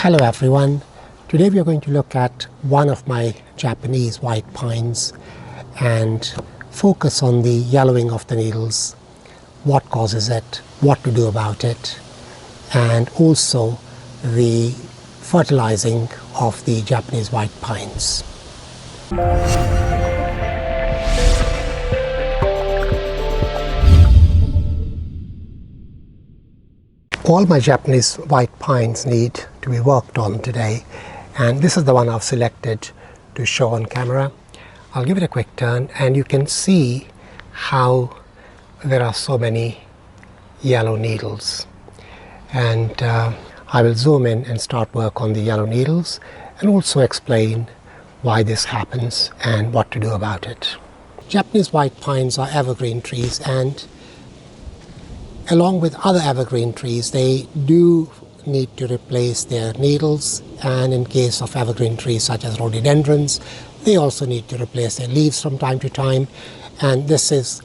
Hello everyone. Today we are going to look at one of my Japanese white pines and focus on the yellowing of the needles, what causes it, what to do about it, and also the fertilizing of the Japanese white pines. All my Japanese white pines need to be worked on today, and this is the one I've selected to show on camera. I'll give it a quick turn and you can see how there are so many yellow needles, and I will zoom in and start work on the yellow needles and also explain why this happens and what to do about it. Japanese white pines are evergreen trees, and along with other evergreen trees, they do need to replace their needles, and in case of evergreen trees such as rhododendrons, they also need to replace their leaves from time to time. And this is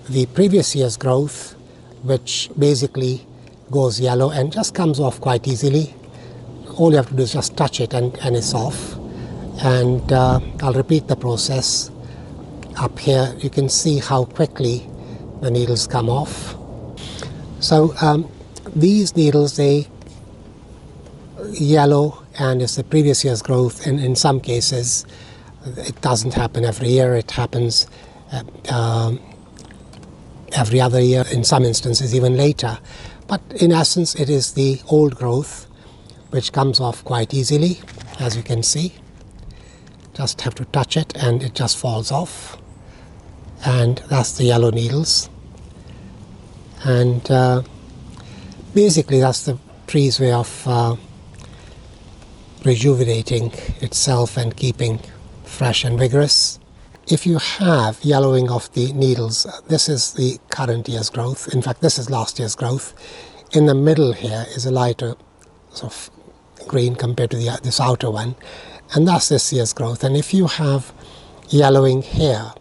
the previous year's growth, which basically goes yellow and just comes off quite easily. All you have to do is just touch it and it's off. And I'll repeat the process. Up here you can see how quickly the needles come off. So these needles, they yellow and it's the previous year's growth, and in some cases it doesn't happen every year, it happens every other year, in some instances even later. But in essence it is the old growth which comes off quite easily, as you can see. Just have to touch it and it just falls off, and that's the yellow needles. And basically that's the tree's way of rejuvenating itself and keeping fresh and vigorous. If you have yellowing of the needles, this is the current year's growth. In fact, this is last year's growth. In the middle here is a lighter sort of green compared to this outer one, and that's this year's growth. And if you have yellowing here,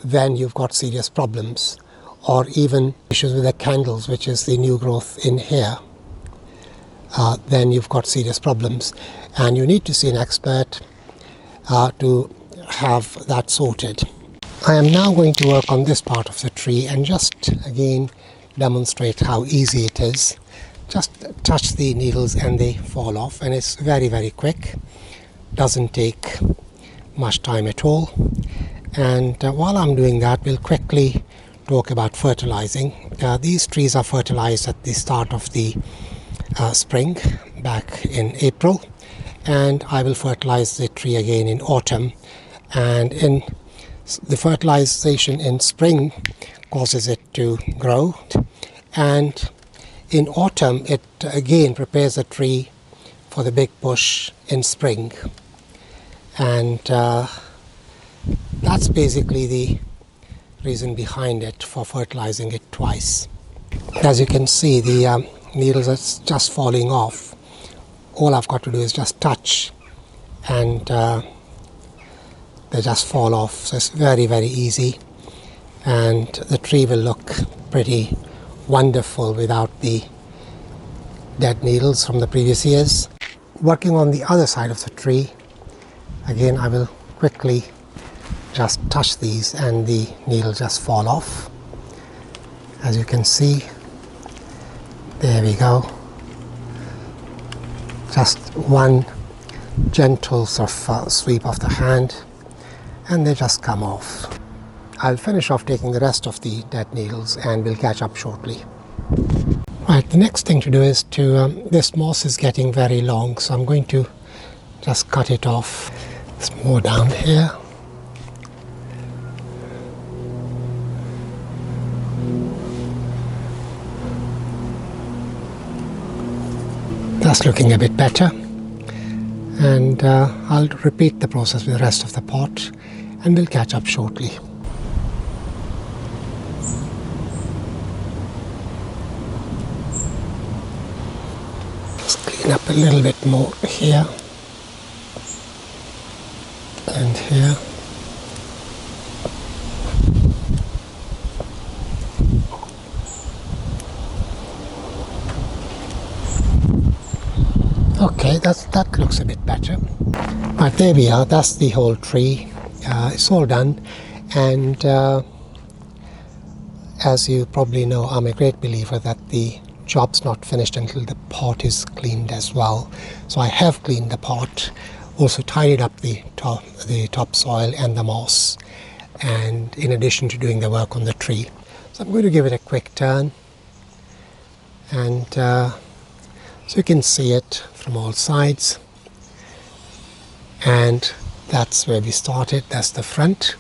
then you've got serious problems, or even issues with the candles, which is the new growth in here. Then you've got serious problems, and you need to see an expert to have that sorted. I am now going to work on this part of the tree and just again demonstrate how easy it is. Just touch the needles and they fall off, and it's very, very quick. Doesn't take much time at all. And while I'm doing that, we'll quickly talk about fertilizing. These trees are fertilized at the start of the spring, back in April, and I will fertilize the tree again in autumn. And in the fertilization in spring causes it to grow, and in autumn it again prepares the tree for the big push in spring. And that's basically the reason behind it for fertilizing it twice. As you can see, the needles are just falling off. All I've got to do is just touch and they just fall off. So it's very, very easy, and the tree will look pretty wonderful without the dead needles from the previous years. Working on the other side of the tree, again I will quickly just touch these and the needles just fall off. As you can see, there we go. Just one gentle sort of sweep of the hand and they just come off. I'll finish off taking the rest of the dead needles and we'll catch up shortly. Right, the next thing to do is to, this moss is getting very long, so I'm going to just cut it off. There's more down here. That's looking a bit better, and I'll repeat the process with the rest of the pot and we'll catch up shortly. Just clean up a little bit more here and here. Okay, that looks a bit better. But there we are, that's the whole tree. It's all done. And as you probably know, I'm a great believer that the job's not finished until the pot is cleaned as well. So I have cleaned the pot, also tidied up the topsoil and the moss, and in addition to doing the work on the tree. So I'm going to give it a quick turn, and so you can see it from all sides. And that's where we started, that's the front.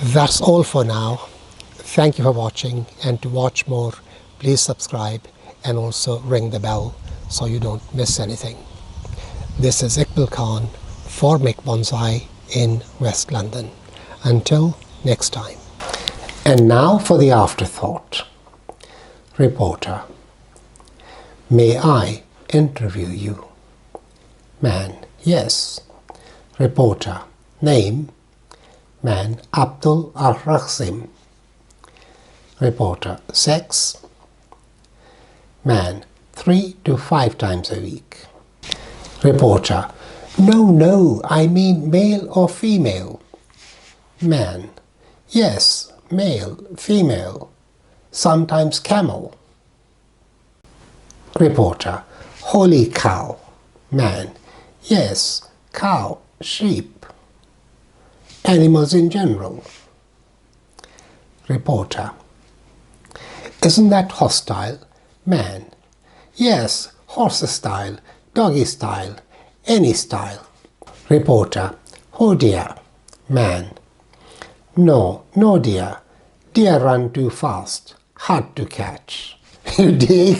That's all for now. Thank you for watching, and to watch more, please subscribe and also ring the bell so you don't miss anything. This is Iqbal Khan for mikbonsai in West London. Until next time. And now for the afterthought. Reporter: may I interview you? Man: yes. Reporter: name? Man: Abdul Ar-Rakhsim. Reporter: sex? Man: 3 to 5 times a week. Reporter: no, I mean male or female. Man: yes, male, female, sometimes camel. Reporter: holy cow. Man: yes, cow, sheep, animals in general. Reporter: isn't that hostile? Man: yes, horse style, doggy style, any style. Reporter: oh dear. Man: no dear, deer run too fast, hard to catch. You dig?